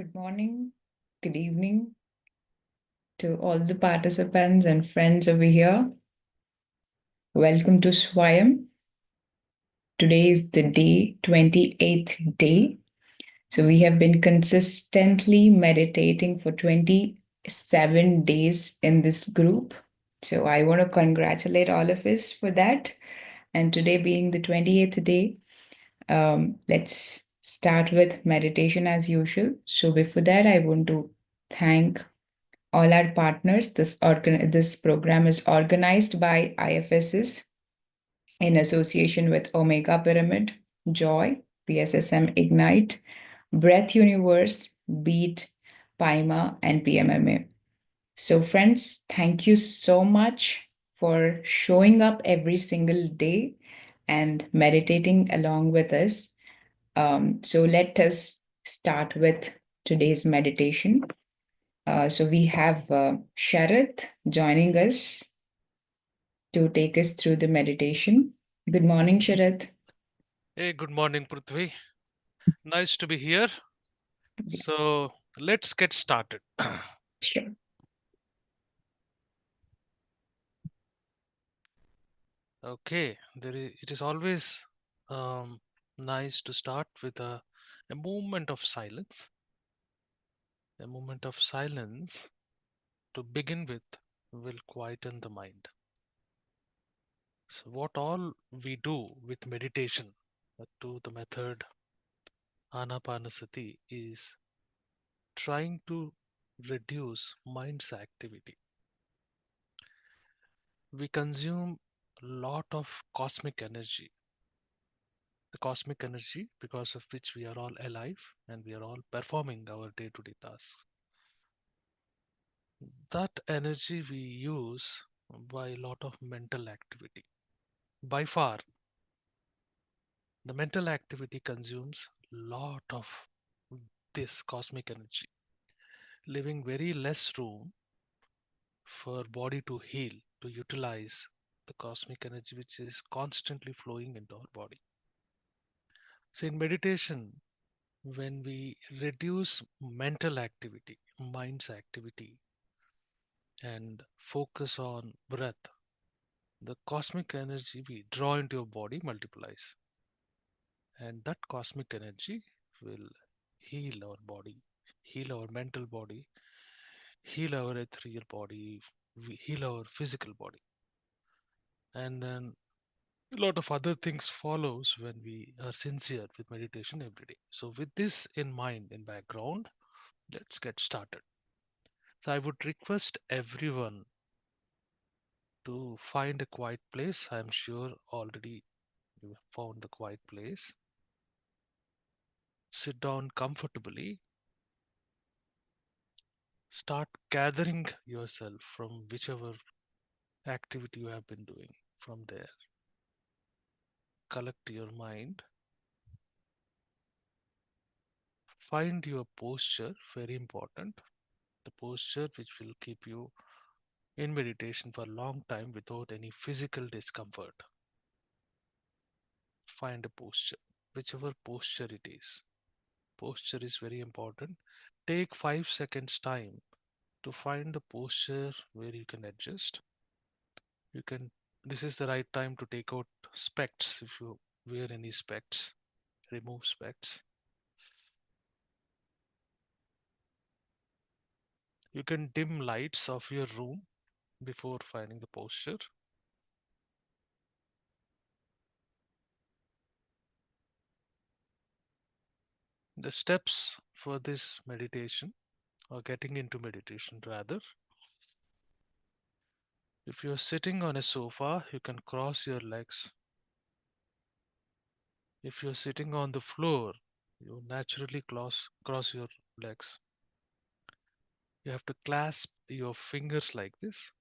Good morning, good evening to all the participants and friends over here. Welcome to Swayam. Today is the day 28th day. So we have been consistently meditating for 27 days in this group. So I want to congratulate all of us for that. And today being the 28th day, let's start with meditation as usual. So before that, I want to thank all our partners. This program is organized by IFSS in association with Omega Pyramid, Joy, PSSM Ignite, Breath Universe, Beat, Paima, and PMMA. So, friends, thank you so much for showing up every single day and meditating along with us. So, let us start with today's meditation. So we have Sharath joining us to take us through the meditation. Good morning, Sharath. Hey, good morning, Pruthvi. Nice to be here. So let's get started. Sure. Okay, it is always nice to start with a moment of silence. A moment of silence to begin with will quieten the mind. So, what all we do with meditation to the method Anapanasati is trying to reduce mind's activity. We consume a lot of cosmic energy, the cosmic energy because of which we are all alive and we are all performing our day to day tasks. That energy we use by a lot of mental activity. By far, the mental activity consumes a lot of this cosmic energy, leaving very less room for body to heal, to utilize the cosmic energy which is constantly flowing into our body. So, in meditation, when we reduce mental activity, mind's activity, and focus on breath, the cosmic energy we draw into your body multiplies. And that cosmic energy will heal our body, heal our mental body, heal our ethereal body, heal our physical body. And then a lot of other things follows when we are sincere with meditation every day. So with this in mind in background, let's get started. So I would request everyone to find a quiet place. I'm sure already you have found the quiet place. Sit down comfortably. Start gathering yourself from whichever activity you have been doing. From there, collect your mind. Find your posture, very important. The posture which will keep you in meditation for a long time without any physical discomfort. Find a posture, whichever posture it is. Posture is very important. Take 5 seconds time to find the posture where you can adjust. You can This is the right time to take out specs if you wear any specs. Remove specs. You can dim lights of your room before finding the posture. The steps for this meditation, or getting into meditation rather. If you're sitting on a sofa, you can cross your legs. If you're sitting on the floor, you naturally cross your legs. You have to clasp your fingers like this.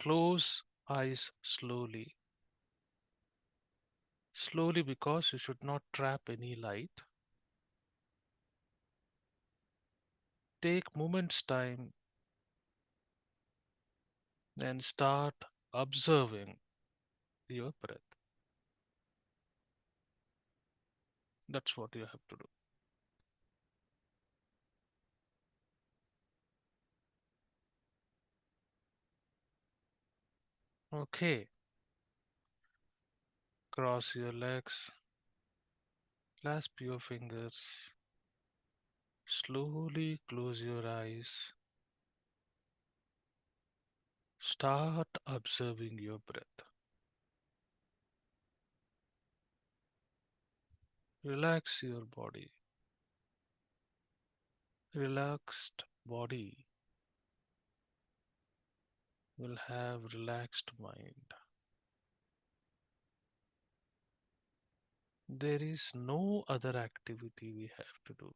Close eyes slowly. Slowly because you should not trap any light. Take moments time and start observing your breath. That's what you have to do. Okay, cross your legs, clasp your fingers, slowly close your eyes, start observing your breath. Relax your body. Relaxed body will have relaxed mind. There is no other activity we have to do.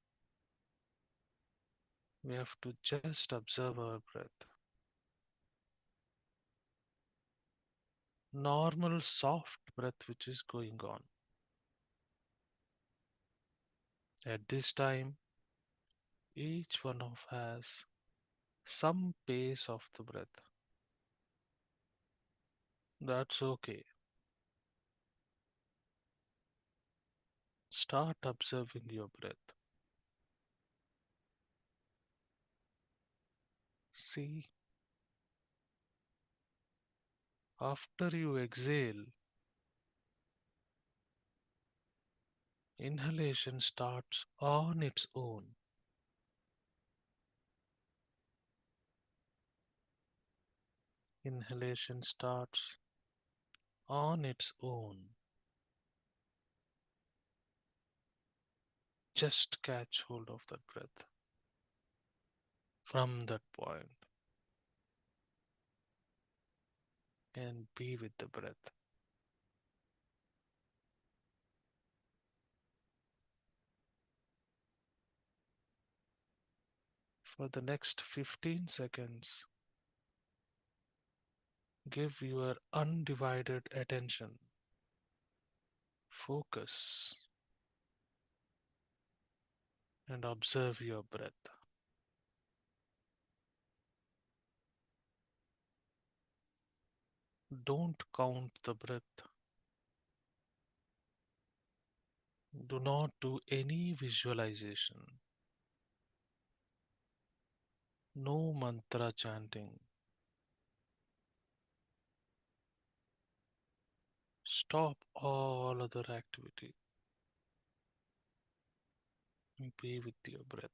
We have to just observe our breath. Normal, soft breath which is going on. At this time, each one of has some pace of the breath. That's okay. Start observing your breath. See, after you exhale, inhalation starts on its own. Inhalation starts on its own. Just catch hold of that breath from that point and be with the breath. For the next 15 seconds, give your undivided attention, focus, and observe your breath. Don't count the breath. Do not do any visualization. No mantra chanting. Stop all other activity and be with your breath.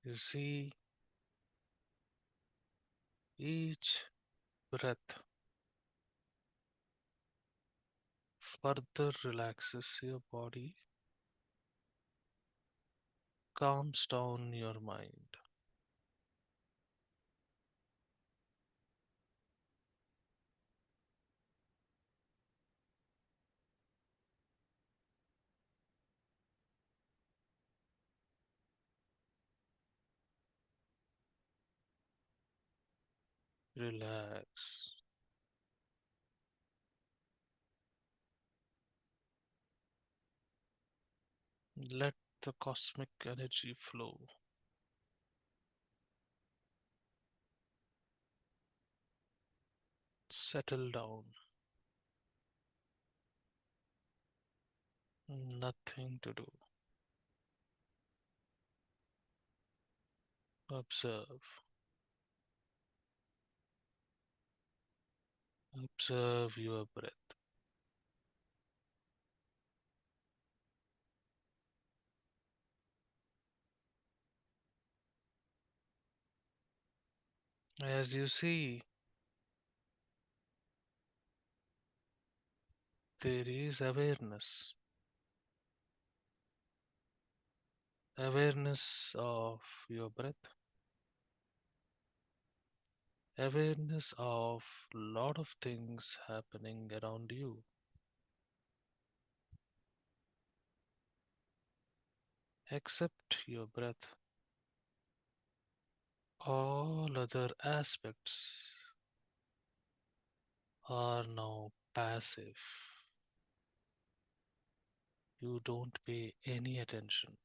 You see, each breath further relaxes your body, calms down your mind. Relax. Let the cosmic energy flow. Settle down. Nothing to do. Observe. Observe your breath. As you see, there is awareness. Awareness of your breath. Awareness of lot of things happening around you. Except your breath. All other aspects are now passive. You don't pay any attention.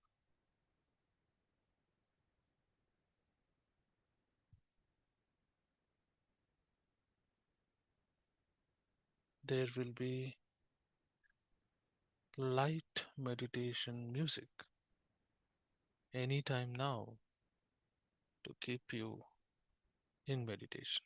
there will be light meditation music anytime now to keep you in meditation.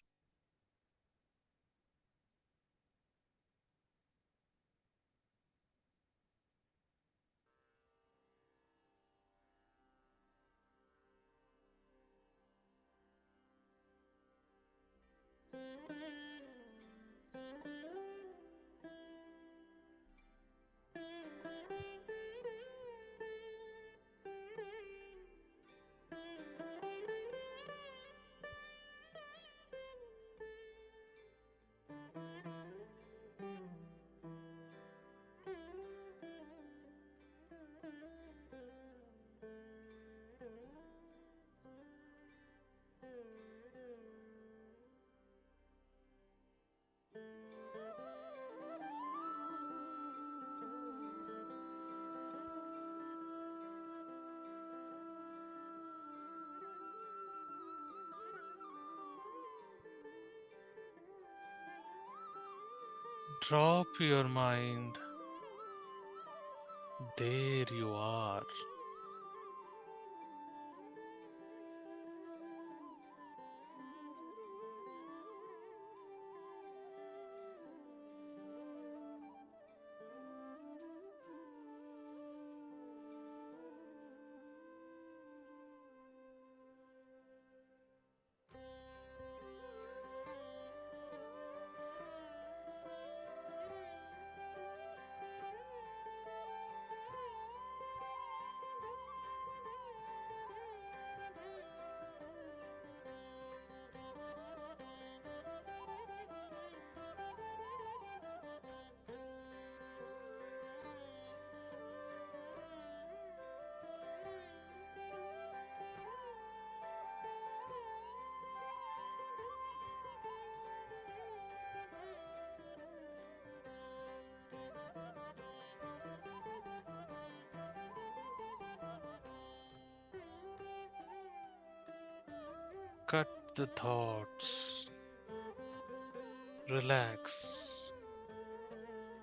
Drop your mind. There you are. Cut the thoughts, relax,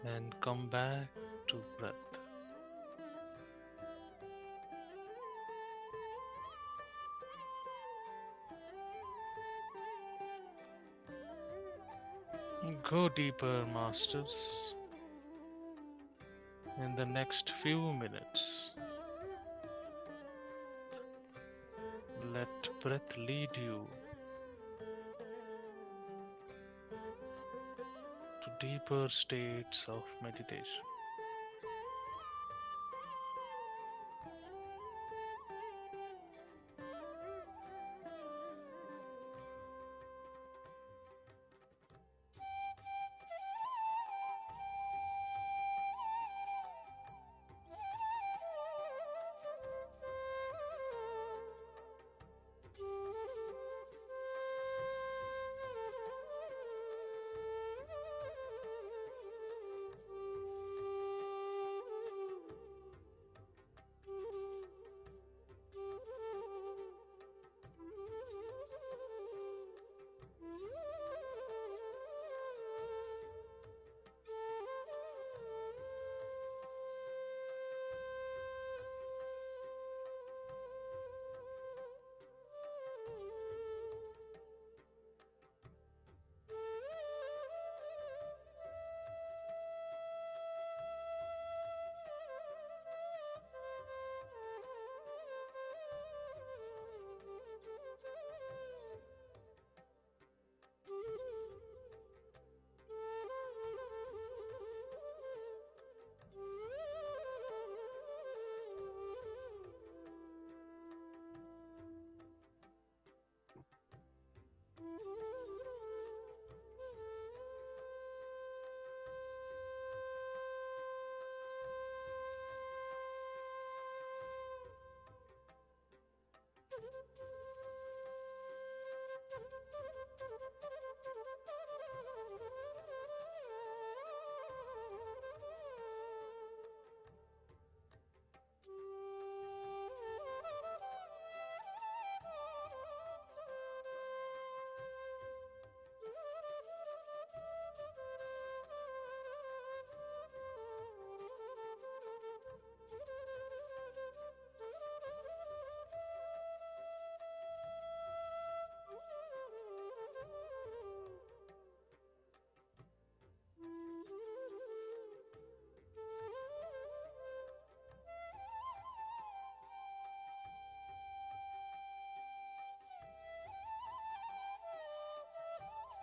and come back to breath. Go deeper, masters. In the next few minutes, let breath lead you to deeper states of meditation.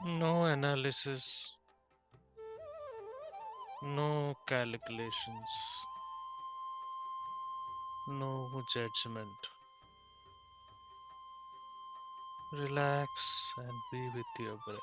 No analysis, no calculations, no judgment. Relax and be with your breath.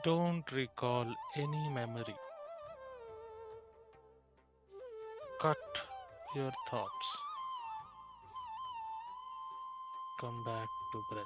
Don't recall any memory. Cut your thoughts. Come back to breath.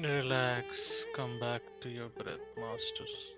Relax. Come back to your breath, masters.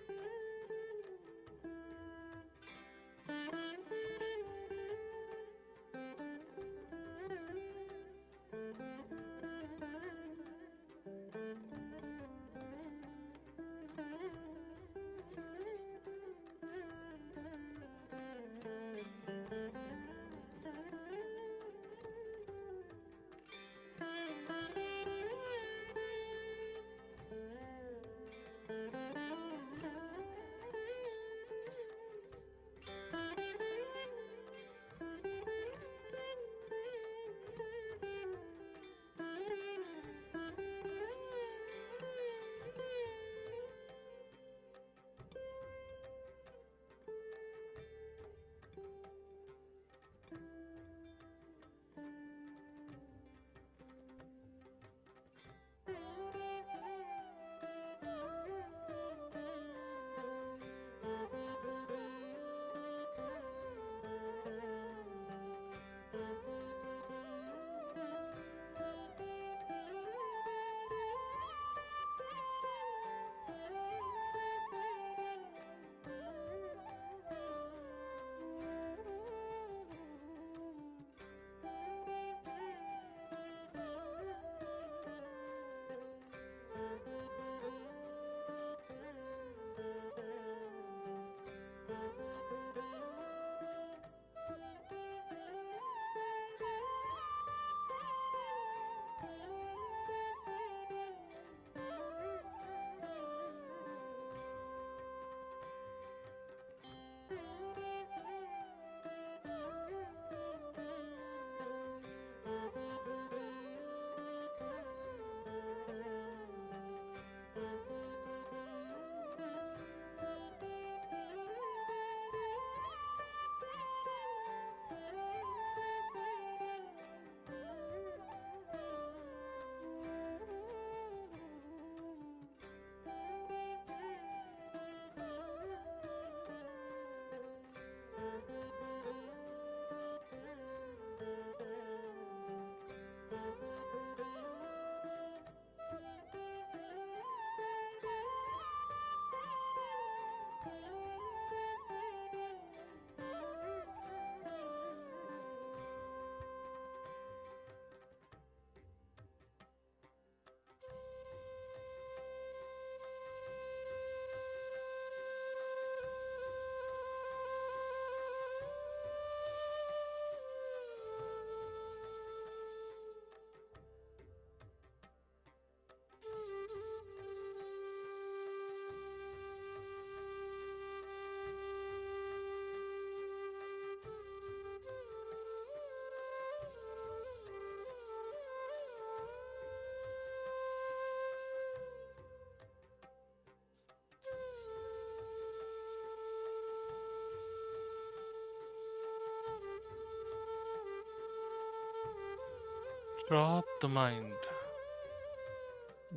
Drop the mind.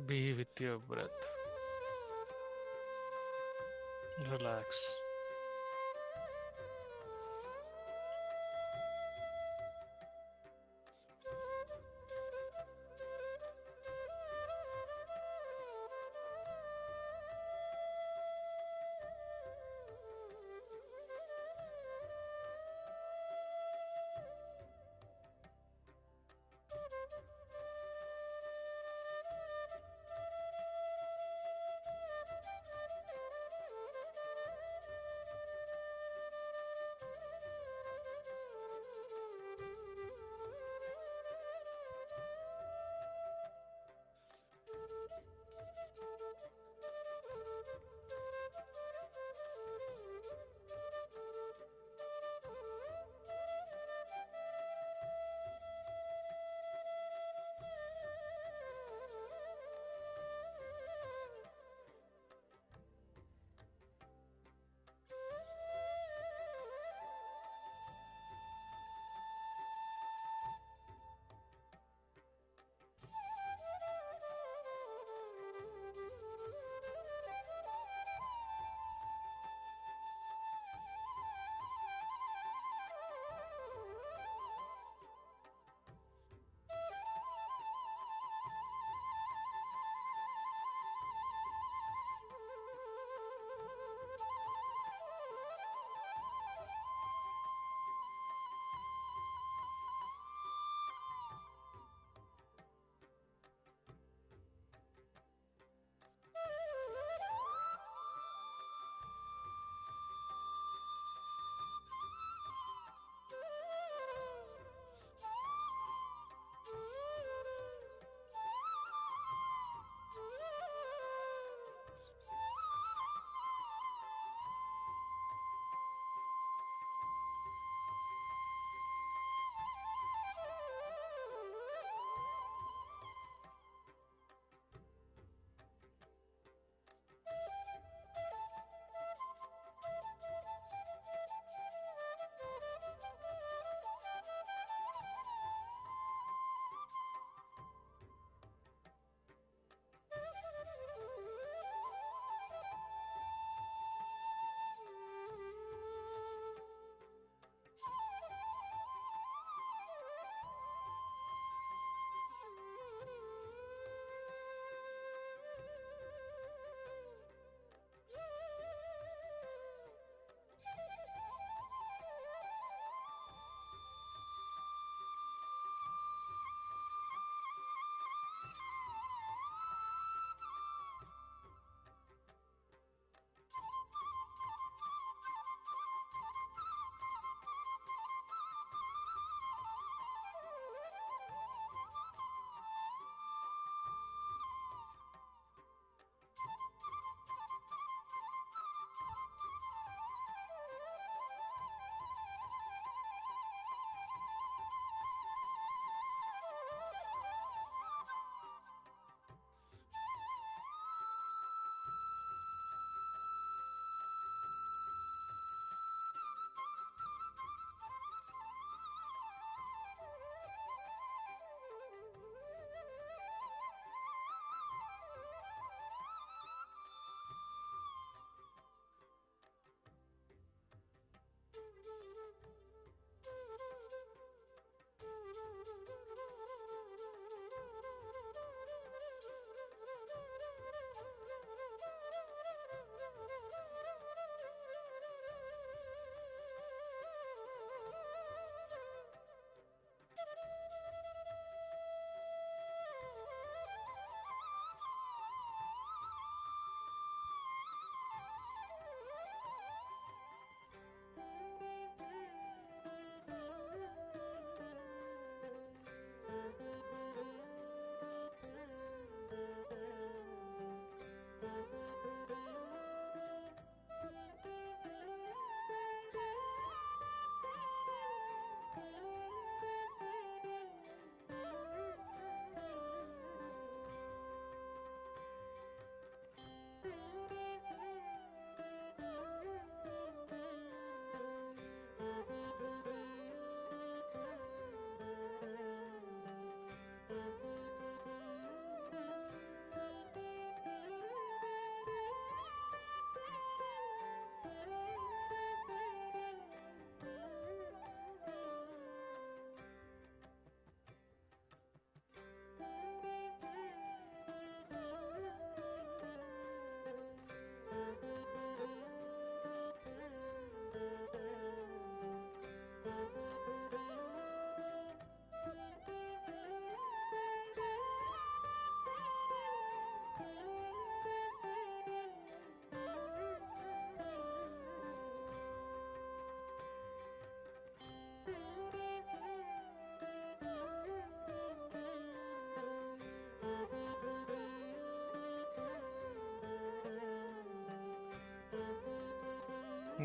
Be with your breath. Relax.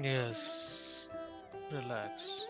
Yes. Relax.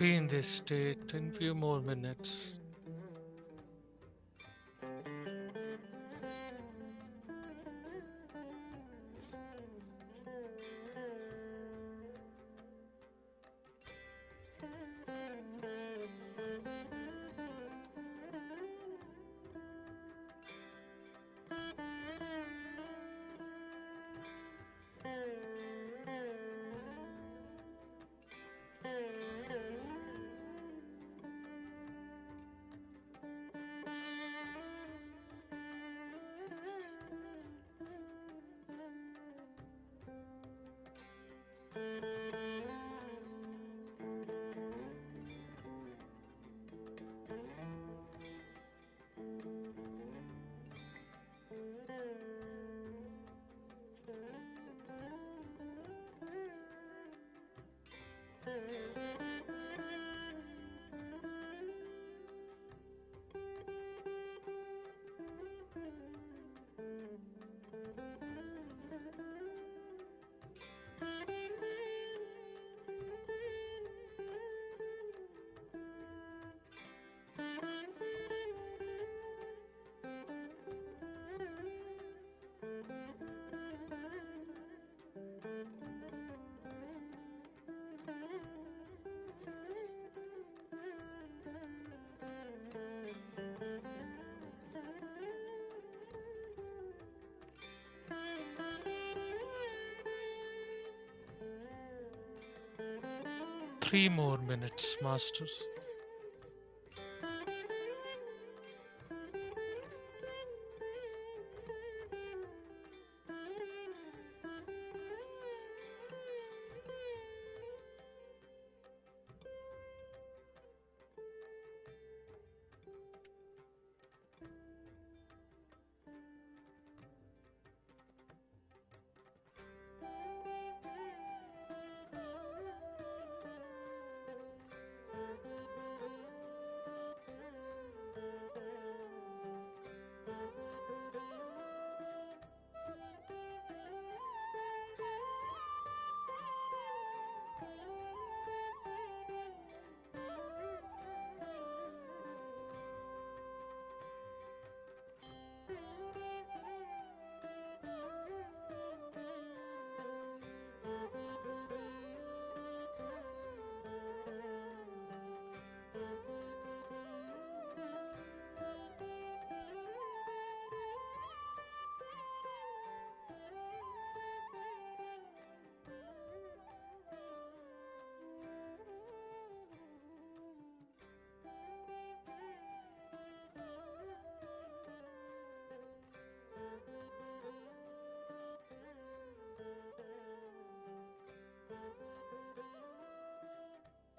Be in this state in few more minutes. Three more minutes, masters.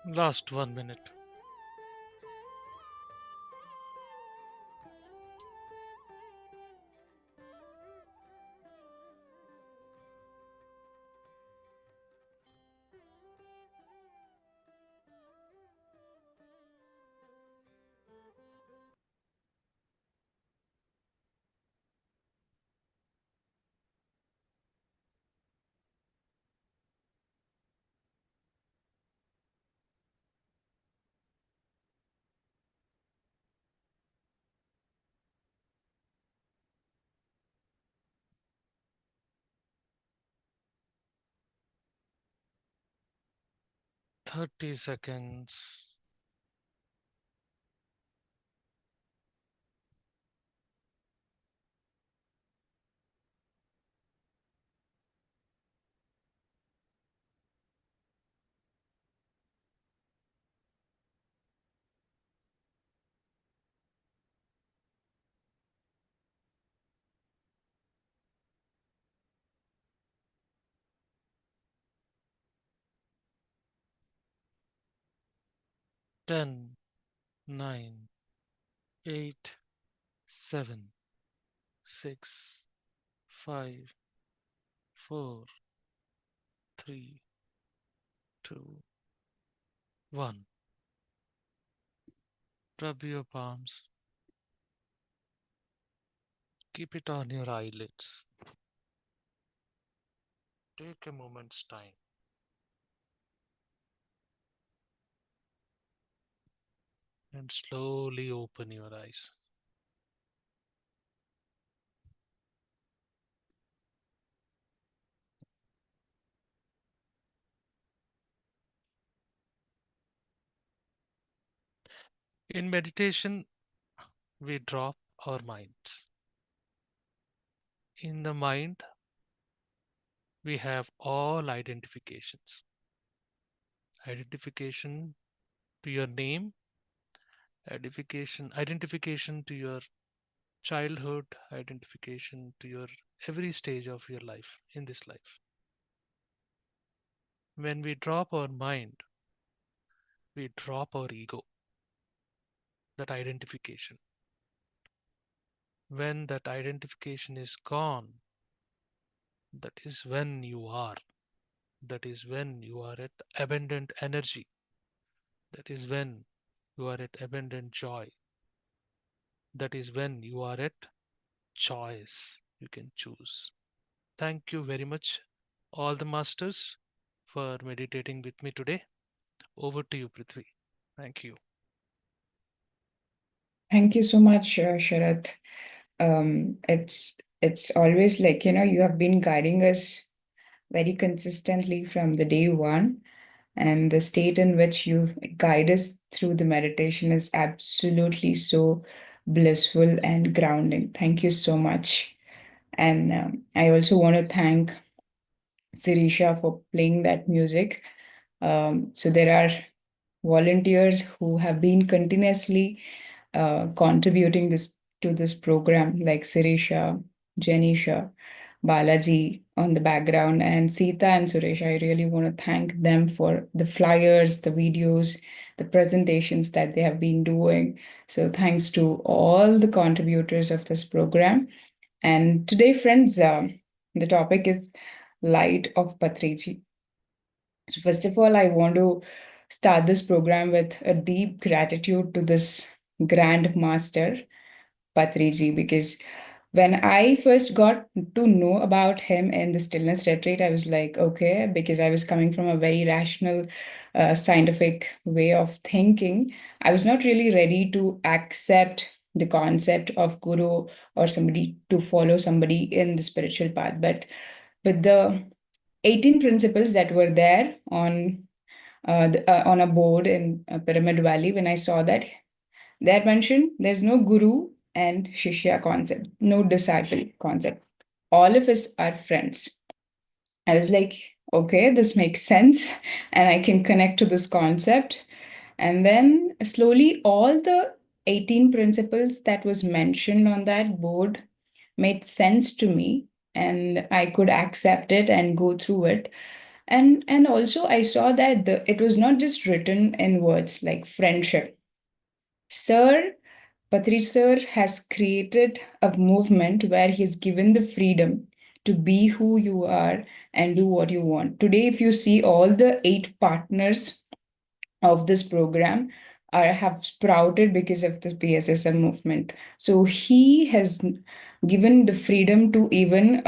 Last 1 minute. Thirty seconds. 10, 9, 8, 7, 6, 5, 4, 3, 2, 1. Rub your palms. Keep it on your eyelids. Take a moment's time. and slowly open your eyes. In meditation, we drop our minds. In the mind, we have all identifications. Identification to your name, identification to your childhood, identification to your every stage of your life in this life. When we drop our mind, we drop our ego, that identification. When that identification is gone, that is when you are. That is when you are at abundant energy. That is when you are at abundant joy. That is when you are at choice. You can choose. Thank you very much, all the masters, for meditating with me today. Over to you, Prithvi. Thank you. Thank you so much, Sharath. It's always like, you have been guiding us very consistently from the day one, and the state in which you guide us through the meditation is absolutely so blissful and grounding. Thank you so much. And I also want to thank Sirisha for playing that music. So there are volunteers who have been continuously contributing this to this program, like Sirisha, Janisha, Balaji on the background, and Sita and Suresh. I really want to thank them for the flyers, the videos, the presentations that they have been doing. So thanks to all the contributors of this program. And today, friends, the topic is Light of Patriji. So, first of all, I want to start this program with a deep gratitude to this Grand Master, Patriji, because when I first got to know about him in the stillness retreat, I was like, okay, because I was coming from a very rational, scientific way of thinking. I was not really ready to accept the concept of guru or somebody to follow somebody in the spiritual path. But with the 18 principles that were there on a board in Pyramid Valley, when I saw that, they mentioned there's no guru and shishya concept, no disciple concept. All of us are friends. I was like, okay, this makes sense, and I can connect to this concept. And then slowly, all the 18 principles that was mentioned on that board made sense to me, and I could accept it and go through it. And also I saw that it was not just written in words like friendship. Sir Patri sir has created a movement where he's given the freedom to be who you are and do what you want. Today, if you see all the 8 partners of this program are have sprouted because of this PSSM movement. So he has given the freedom to even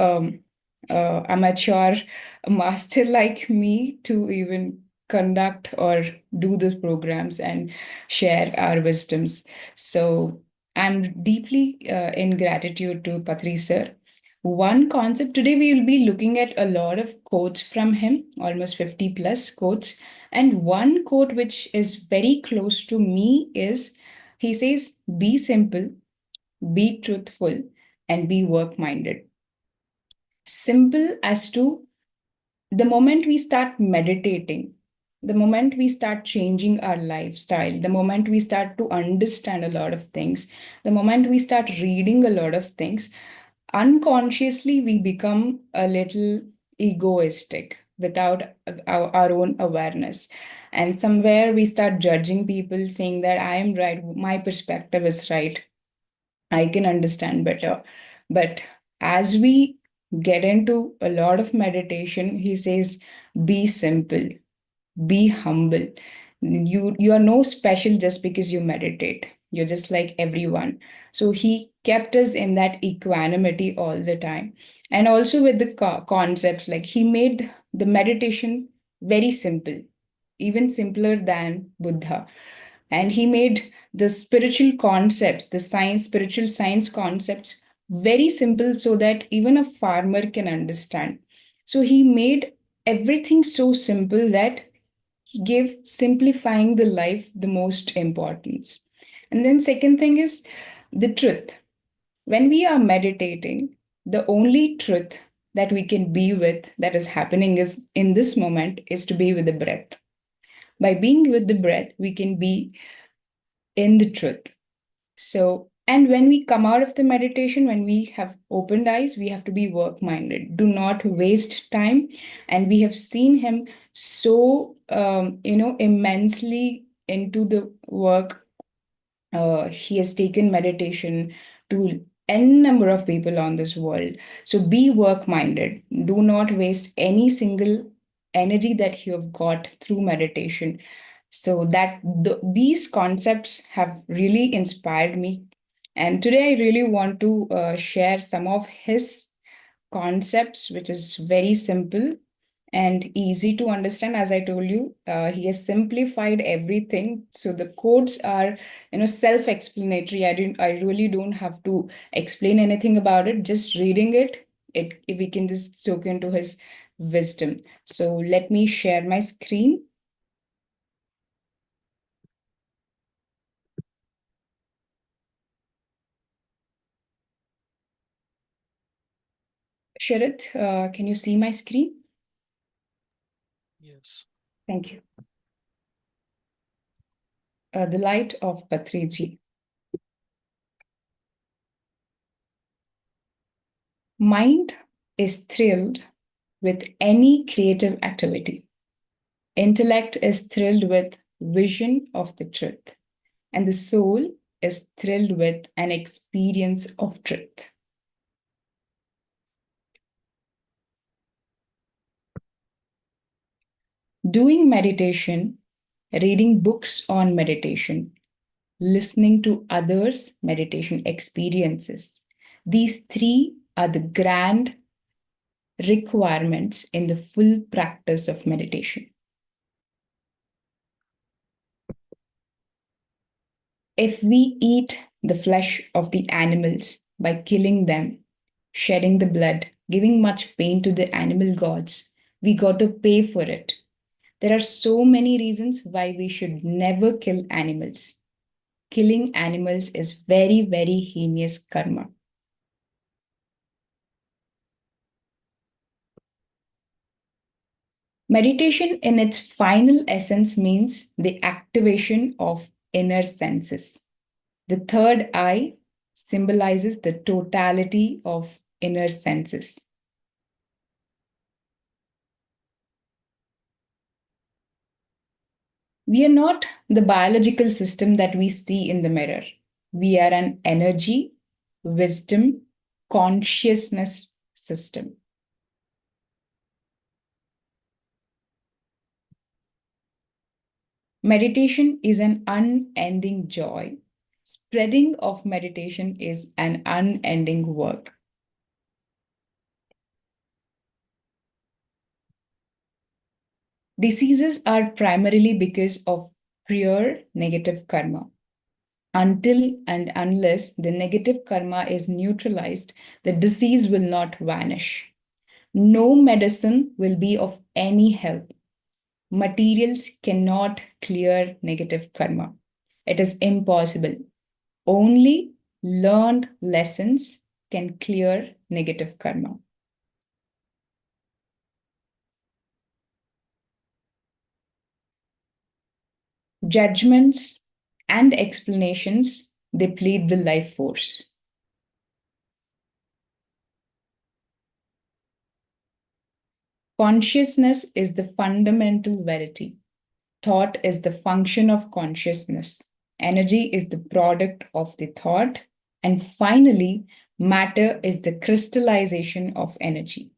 amateur master like me to even conduct or do the programs and share our wisdoms. So I'm deeply in gratitude to Patri sir. One concept today, we will be looking at a lot of quotes from him, almost 50 plus quotes. And one quote which is very close to me is he says, be simple, be truthful, and be work minded. Simple as to the moment we start meditating, the moment we start changing our lifestyle, the moment we start to understand a lot of things, the moment we start reading a lot of things, unconsciously we become a little egoistic without our own awareness. And somewhere we start judging people, saying that I am right, my perspective is right, I can understand better. But as we get into a lot of meditation, he says, be simple, be humble. You are no special just because you meditate. You're just like everyone. So he kept us in that equanimity all the time. And also with the concepts, like he made the meditation very simple, even simpler than Buddha. And he made the spiritual concepts, the spiritual science concepts very simple so that even a farmer can understand. So he made everything so simple that he gave simplifying the life the most importance. And then second thing is the truth. When we are meditating, the only truth that we can be with that is happening is in this moment is to be with the breath. By being with the breath, we can be in the truth. So, and when we come out of the meditation, when we have opened eyes, we have to be work minded. Do not waste time. And we have seen him so, immensely into the work. He has taken meditation to n number of people on this world. So be work minded. Do not waste any single energy that you have got through meditation. So that these concepts have really inspired me. And today I really want to share some of his concepts, which is very simple and easy to understand. As I told you, he has simplified everything. So the codes are, self-explanatory. I really don't have to explain anything about it. Just reading it, if we can just soak into his wisdom. So let me share my screen. Sharat, can you see my screen? Yes. Thank you. The light of Patriji. Mind is thrilled with any creative activity. Intellect is thrilled with vision of the truth, and the soul is thrilled with an experience of truth. Doing meditation, reading books on meditation, listening to others' meditation experiences. These three are the grand requirements in the full practice of meditation. If we eat the flesh of the animals by killing them, shedding the blood, giving much pain to the animal gods, we got to pay for it. There are so many reasons why we should never kill animals. Killing animals is very, very heinous karma. Meditation, in its final essence, means the activation of inner senses. The third eye symbolizes the totality of inner senses. We are not the biological system that we see in the mirror. We are an energy, wisdom, consciousness system. Meditation is an unending joy. Spreading of meditation is an unending work. Diseases are primarily because of pure negative karma. Until and unless the negative karma is neutralized, the disease will not vanish. No medicine will be of any help. Materials cannot clear negative karma. It is impossible. Only learned lessons can clear negative karma. Judgments and explanations deplete the life force. Consciousness is the fundamental verity. Thought is the function of consciousness. Energy is the product of the thought. And finally, matter is the crystallization of energy.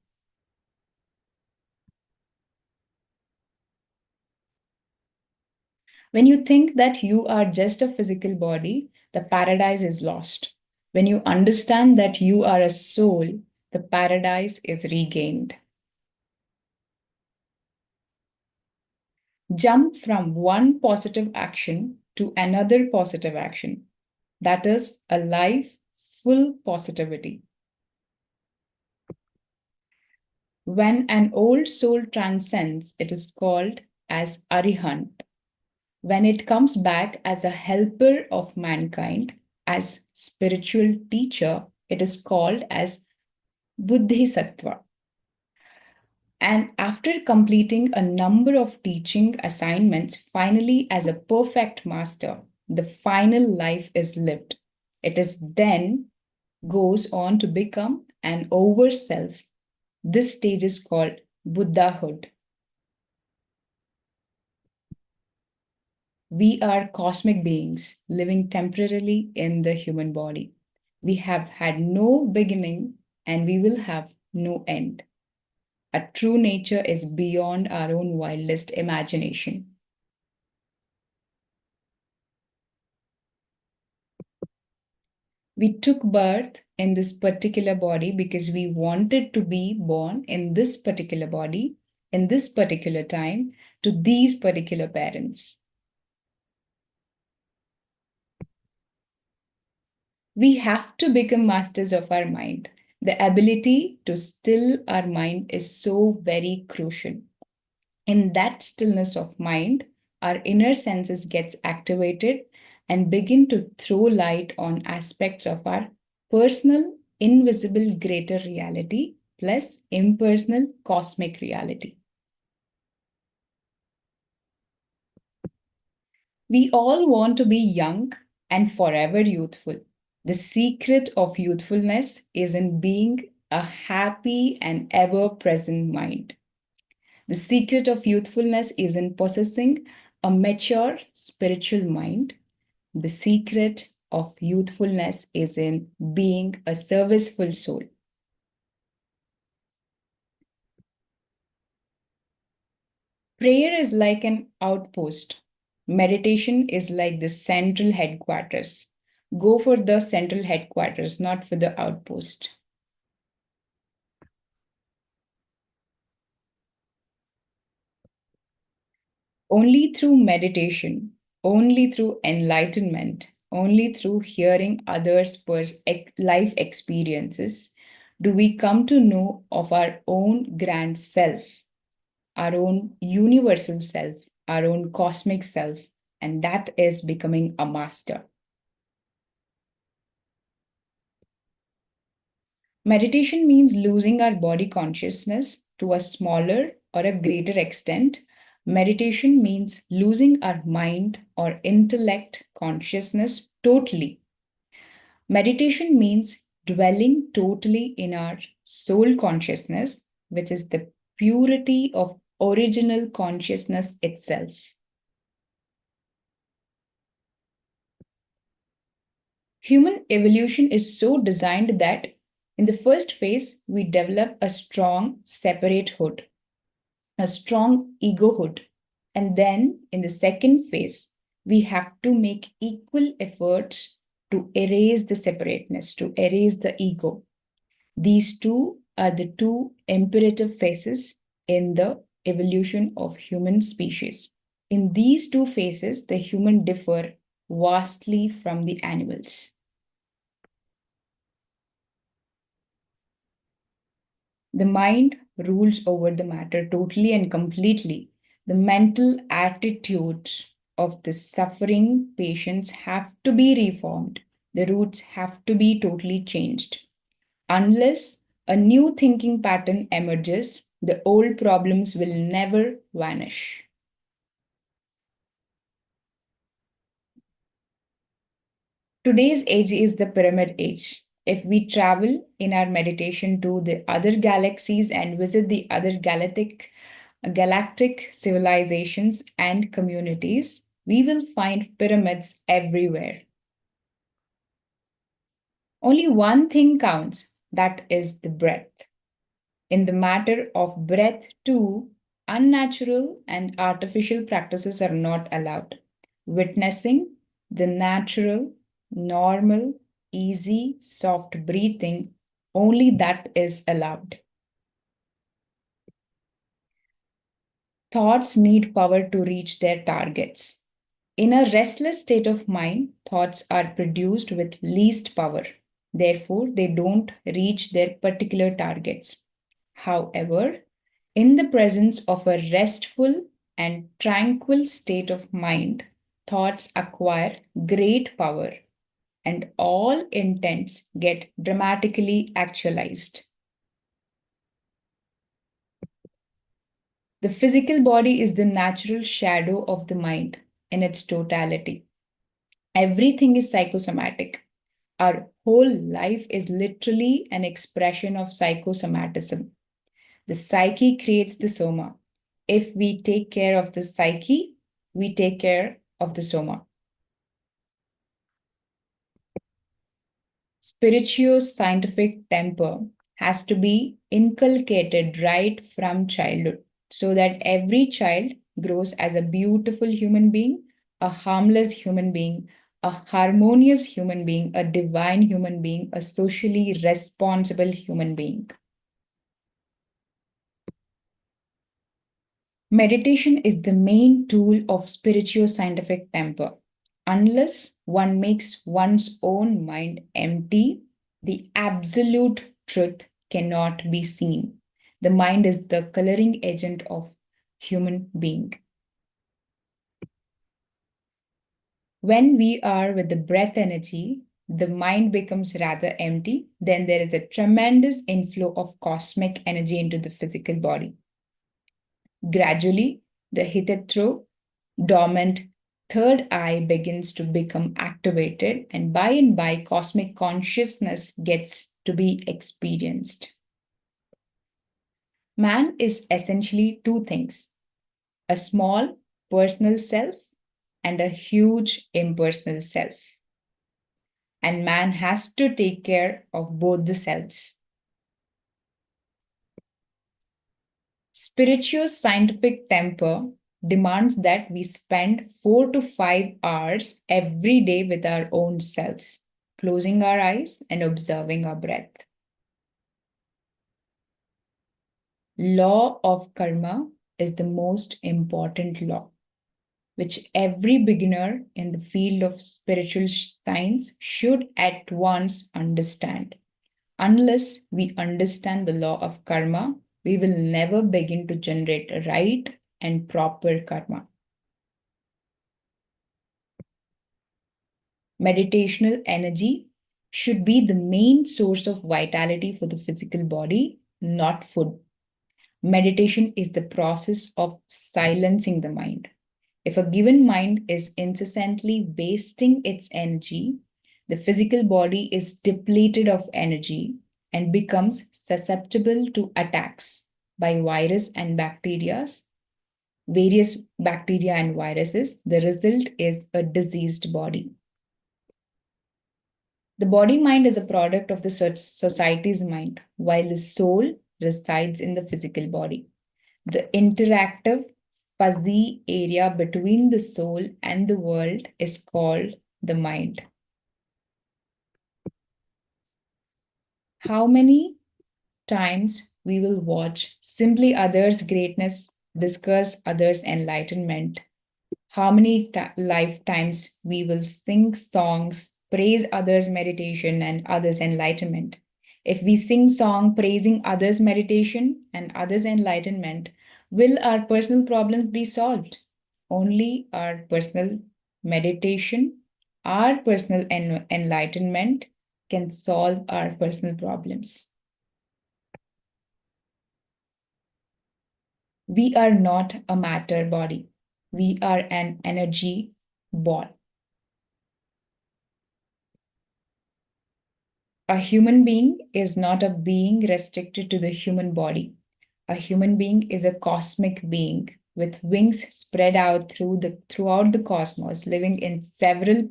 When you think that you are just a physical body, the paradise is lost. When you understand that you are a soul, the paradise is regained. Jump from one positive action to another positive action. That is a life full positivity. When an old soul transcends, it is called as Arihant. When it comes back as a helper of mankind, as spiritual teacher, it is called as Buddhisattva. And after completing a number of teaching assignments, finally, as a perfect master, the final life is lived. It is then goes on to become an over self. This stage is called Buddhahood. We are cosmic beings living temporarily in the human body. We have had no beginning and we will have no end. Our true nature is beyond our own wildest imagination. We took birth in this particular body because we wanted to be born in this particular body, in this particular time, to these particular parents. We have to become masters of our mind. The ability to still our mind is so very crucial. In that stillness of mind, our inner senses gets activated and begin to throw light on aspects of our personal, invisible greater reality plus impersonal cosmic reality. We all want to be young and forever youthful. The secret of youthfulness is in being a happy and ever present mind. The secret of youthfulness is in possessing a mature spiritual mind. The secret of youthfulness is in being a serviceful soul. Prayer is like an outpost. Meditation is like the central headquarters. Go for the central headquarters, not for the outpost. Only through meditation, only through enlightenment, only through hearing others' life experiences do we come to know of our own grand self, our own universal self, our own cosmic self, and that is becoming a master. Meditation means losing our body consciousness to a smaller or a greater extent. Meditation means losing our mind or intellect consciousness totally. Meditation means dwelling totally in our soul consciousness, which is the purity of original consciousness itself. Human evolution is so designed that in the first phase, we develop a strong separate hood, a strong egohood. And then in the second phase, we have to make equal efforts to erase the separateness, to erase the ego. These two are the two imperative phases in the evolution of human species. In these two phases, the human differ vastly from the animals. The mind rules over the matter totally and completely. The mental attitudes of the suffering patients have to be reformed. The roots have to be totally changed. Unless a new thinking pattern emerges, the old problems will never vanish. Today's age is the pyramid age. If we travel in our meditation to the other galaxies and visit the other galactic civilizations and communities, we will find pyramids everywhere. Only one thing counts, that is the breath. In the matter of breath, too, unnatural and artificial practices are not allowed. Witnessing the natural, normal, easy, soft breathing, only that is allowed. Thoughts need power to reach their targets. In a restless state of mind, thoughts are produced with least power. Therefore, they don't reach their particular targets. However, in the presence of a restful and tranquil state of mind, thoughts acquire great power and all intents get dramatically actualized. The physical body is the natural shadow of the mind in its totality. Everything is psychosomatic. Our whole life is literally an expression of psychosomatism. The psyche creates the soma. If we take care of the psyche, we take care of the soma. Spiritual scientific temper has to be inculcated right from childhood so that every child grows as a beautiful human being, a harmless human being, a harmonious human being, a divine human being, a socially responsible human being. Meditation is the main tool of spiritual scientific temper. Unless one makes one's own mind empty, the absolute truth cannot be seen. The mind is the coloring agent of human being. When we are with the breath energy, the mind becomes rather empty. Then there is a tremendous inflow of cosmic energy into the physical body. Gradually, the hitherto dormant third eye begins to become activated, and by cosmic consciousness gets to be experienced. Man is essentially two things: a small personal self and a huge impersonal self. And man has to take care of both the selves. Spiritual scientific temper demands that we spend 4 to 5 hours every day with our own selves, closing our eyes and observing our breath. Law of karma is the most important law, which every beginner in the field of spiritual science should at once understand. Unless we understand the law of karma, we will never begin to generate right and proper karma. Meditational energy should be the main source of vitality for the physical body, not food. Meditation is the process of silencing the mind. If a given mind is incessantly wasting its energy, the physical body is depleted of energy and becomes susceptible to attacks by virus and bacteria, various bacteria and viruses. The result is a diseased body. The body mind is a product of the society's mind, while the soul resides in the physical body. The interactive, fuzzy area between the soul and the world is called the mind. How many times we will watch simply others' greatness, discuss others' enlightenment? How many lifetimes we will sing songs, praise others' meditation and others' enlightenment? If we sing song praising others' meditation and others' enlightenment, will our personal problems be solved? Only our personal meditation, our personal enlightenment can solve our personal problems. We are not a matter body. We are an energy ball. A human being is not a being restricted to the human body. A human being is a cosmic being with wings spread out throughout the cosmos, living in several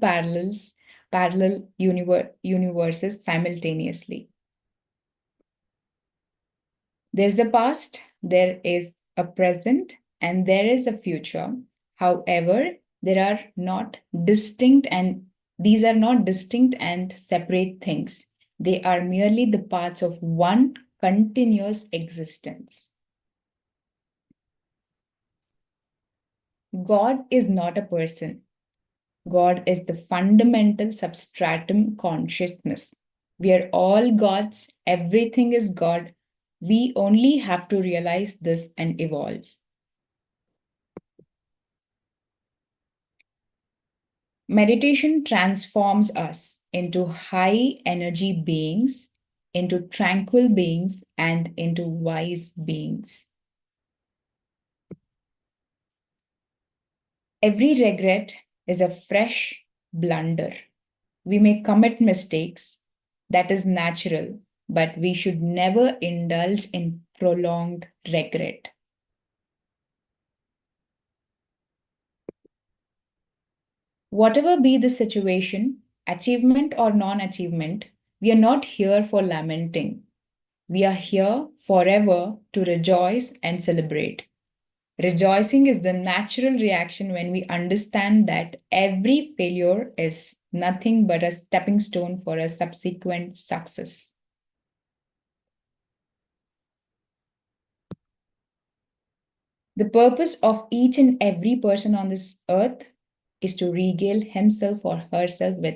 parallel universes simultaneously. There's a past, there is a present, and there is a future. However, there are not distinct and these are not distinct and separate things. They are merely the parts of one continuous existence. God is not a person. God is the fundamental substratum consciousness. We are all gods, everything is God. We only have to realize this and evolve. Meditation transforms us into high energy beings, into tranquil beings, and into wise beings. Every regret is a fresh blunder. We may commit mistakes, that is natural, but we should never indulge in prolonged regret. Whatever be the situation, achievement or non achievement, we are not here for lamenting. We are here forever to rejoice and celebrate. Rejoicing is the natural reaction when we understand that every failure is nothing but a stepping stone for a subsequent success. The purpose of each and every person on this earth is to regale himself or herself with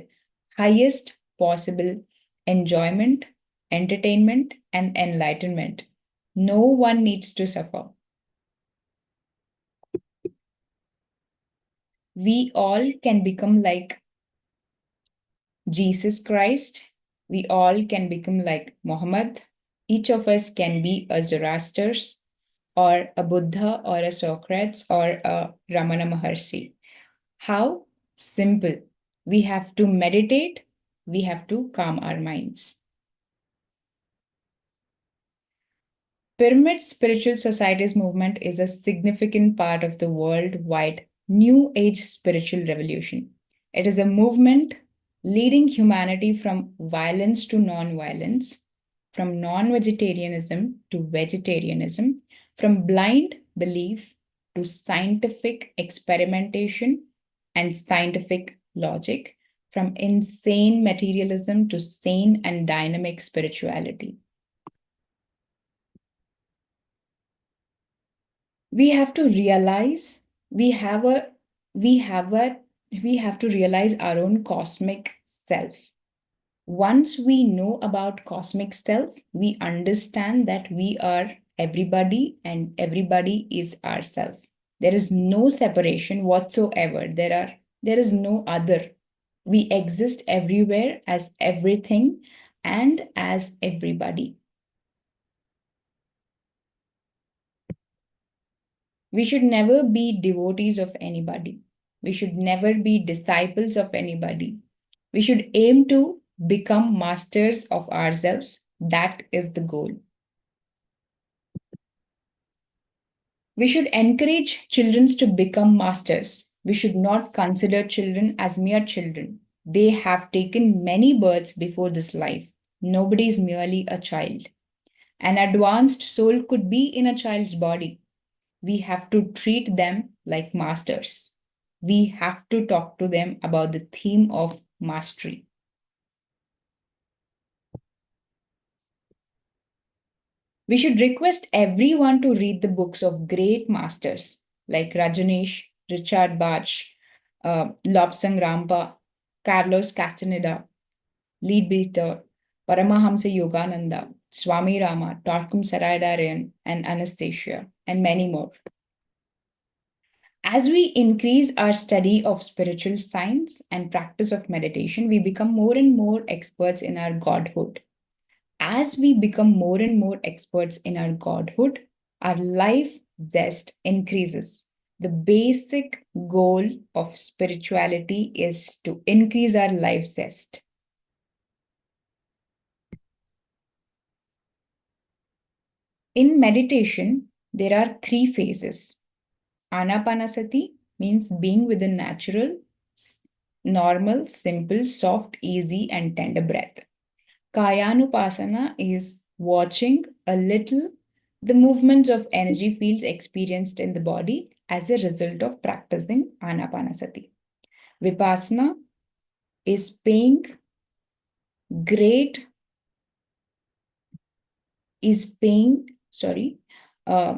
highest possible enjoyment, entertainment, and enlightenment. No one needs to suffer. We all can become like Jesus Christ. We all can become like Muhammad. Each of us can be a Zoroaster or a Buddha or a Socrates or a Ramana Maharshi. How? Simple. We have to meditate, we have to calm our minds. Pyramid Spiritual Societies movement is a significant part of the worldwide New Age spiritual revolution. It is a movement leading humanity from violence to non-violence, from non-vegetarianism to vegetarianism, from blind belief to scientific experimentation and scientific logic, from insane materialism to sane and dynamic spirituality. We have to realize we have a we have a we have to realize our own cosmic self. Once we know about cosmic self, we understand that we are everybody and everybody is ourself. There is no separation whatsoever. There is no other. We exist everywhere as everything and as everybody. We should never be devotees of anybody. We should never be disciples of anybody. We should aim to become masters of ourselves. That is the goal. We should encourage children to become masters. We should not consider children as mere children. They have taken many births before this life. Nobody is merely a child. An advanced soul could be in a child's body. We have to treat them like masters. We have to talk to them about the theme of mastery. We should request everyone to read the books of great masters like Rajneesh, Richard Bach, Lobsang Rampa, Carlos Castaneda, Leadbeater, Paramahamsa Yogananda, Swami Rama, Torkum Saradarian, and Anastasia, and many more. As we increase our study of spiritual science and practice of meditation, we become more and more experts in our godhood. As we become more and more experts in our godhood, our life zest increases. The basic goal of spirituality is to increase our life zest. In meditation, there are three phases. Anapanasati means being with a natural, normal, simple, soft, easy, and tender breath. Kayanupasana is watching a little the movements of energy fields experienced in the body as a result of practicing Anapanasati. Vipassana is paying great, is paying, sorry, uh,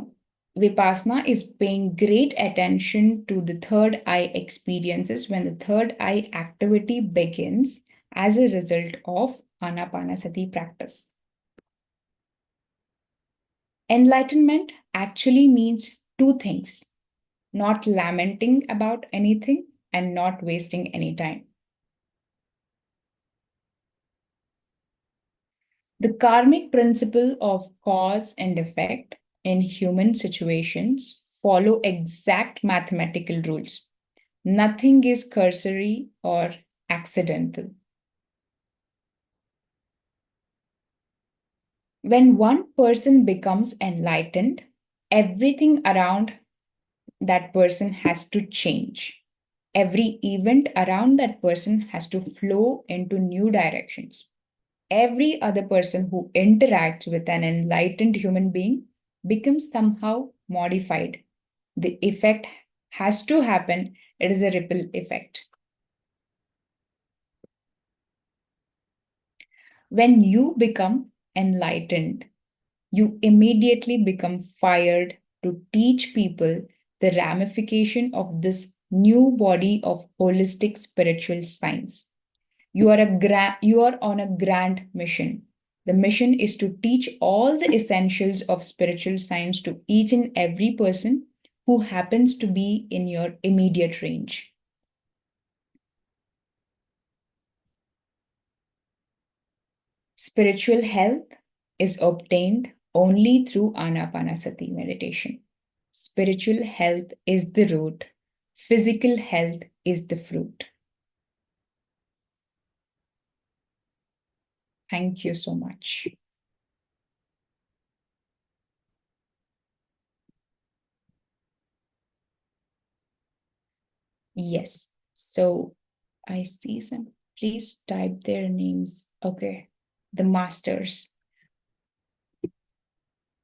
Vipassana is paying great attention to the third eye experiences when the third eye activity begins as a result of Anapanasati practice. Enlightenment actually means two things: not lamenting about anything and not wasting any time. The karmic principle of cause and effect in human situations follow exact mathematical rules. Nothing is cursory or accidental. When one person becomes enlightened, everything around that person has to change. Every event around that person has to flow into new directions. Every other person who interacts with an enlightened human being becomes somehow modified. The effect has to happen, it is a ripple effect. When you become enlightened, you immediately become fired to teach people the ramification of this new body of holistic spiritual science. You are on a grand mission. The mission is to teach all the essentials of spiritual science to each and every person who happens to be in your immediate range. Spiritual health is obtained only through Anapanasati meditation. Spiritual health is the root, physical health is the fruit. Thank you so much. Yes. So I see some. Please type their names. Okay. The masters.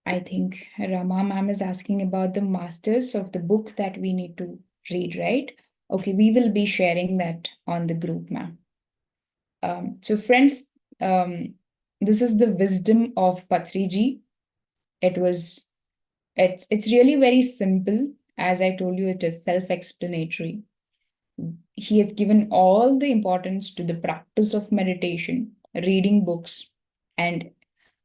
I think Rama ma'am is asking about the masters of the book that we need to read, right? Okay, we will be sharing that on the group, ma'am. So friends, this is the wisdom of Patriji. It was, it's really very simple. As I told you, it is self-explanatory. He has given all the importance to the practice of meditation, reading books, and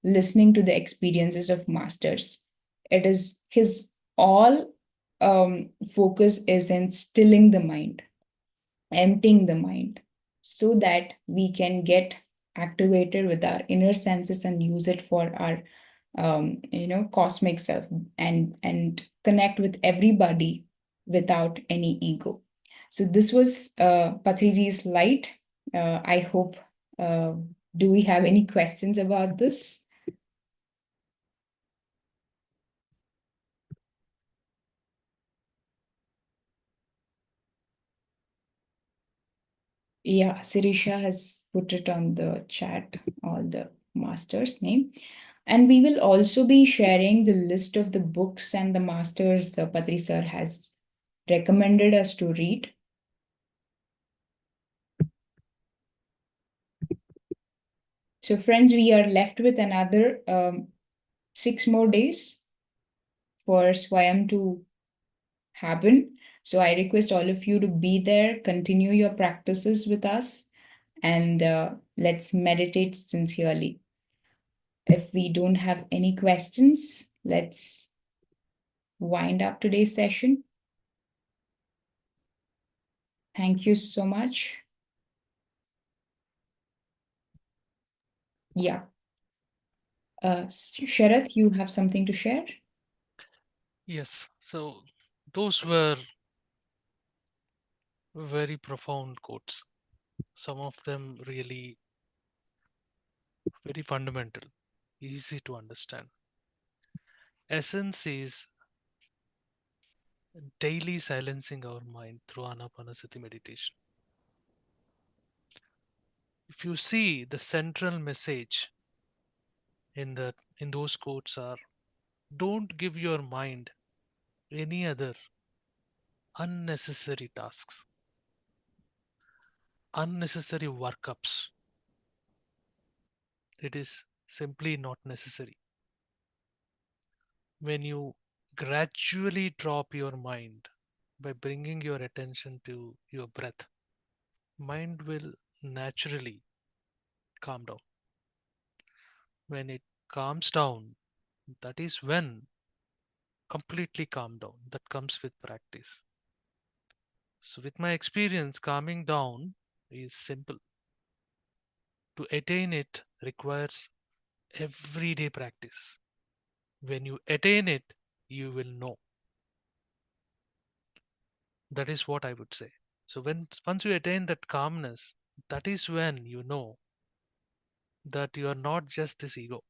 listening to the experiences of masters. It is his all focus is in stilling the mind, emptying the mind, so that we can get activated with our inner senses and use it for our cosmic self, and connect with everybody without any ego. So this was Patriji's light. I hope, do we have any questions about this? Yeah, Sirisha has put it on the chat, all the masters' name. And we will also be sharing the list of the books and the masters Patri sir has recommended us to read. So, friends, we are left with another 6 more days for Swayam to happen. So, I request all of you to be there, continue your practices with us, and let's meditate sincerely. If we don't have any questions, let's wind up today's session. Thank you so much. Yeah. Sharath, you have something to share? Yes, so those were very profound quotes. Some of them really very fundamental, easy to understand. Essence is daily silencing our mind through anapanasati meditation. If you see, the central message in those quotes are: don't give your mind any other unnecessary tasks, unnecessary workups. It is simply not necessary. When you gradually drop your mind by bringing your attention to your breath. Mind will naturally calm down. When it calms down, that is when completely calm down. That comes with practice. So, with my experience, calming down is simple. To attain it requires everyday practice. When you attain it, you will know. That is what I would say. So when once you attain that calmness, that is when you know that you are not just this ego,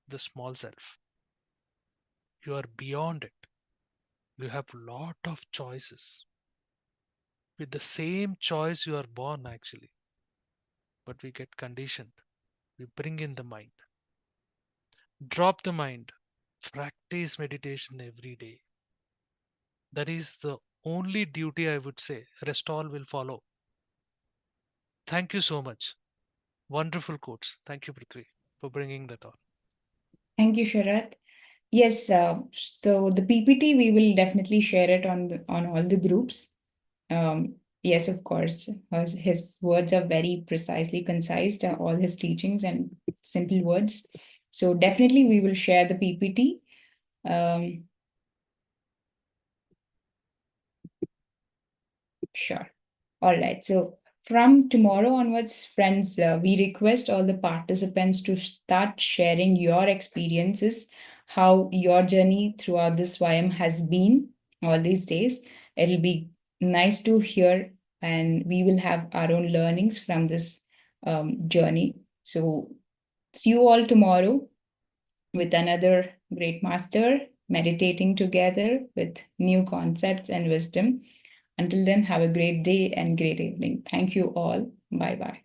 the small self. You are beyond it. You have lot of choices. With the same choice you are born actually, but we get conditioned. We bring in the mind. Drop the mind. Practice meditation every day. That is the only duty I would say. Rest all will follow. Thank you so much. Wonderful quotes. Thank you, Prithvi, for bringing that on. Thank you, Sharat. Yes, so the PPT, we will definitely share it on all the groups. Yes, of course. His words are very precisely concise, all his teachings and simple words. So definitely we will share the PPT. Sure. All right. So from tomorrow onwards, friends, we request all the participants to start sharing your experiences, how your journey throughout this YM has been all these days. It'll be nice to hear, and we will have our own learnings from this journey. So see you all tomorrow with another great master, meditating together with new concepts and wisdom. Until then, have a great day and great evening. Thank you all. Bye bye.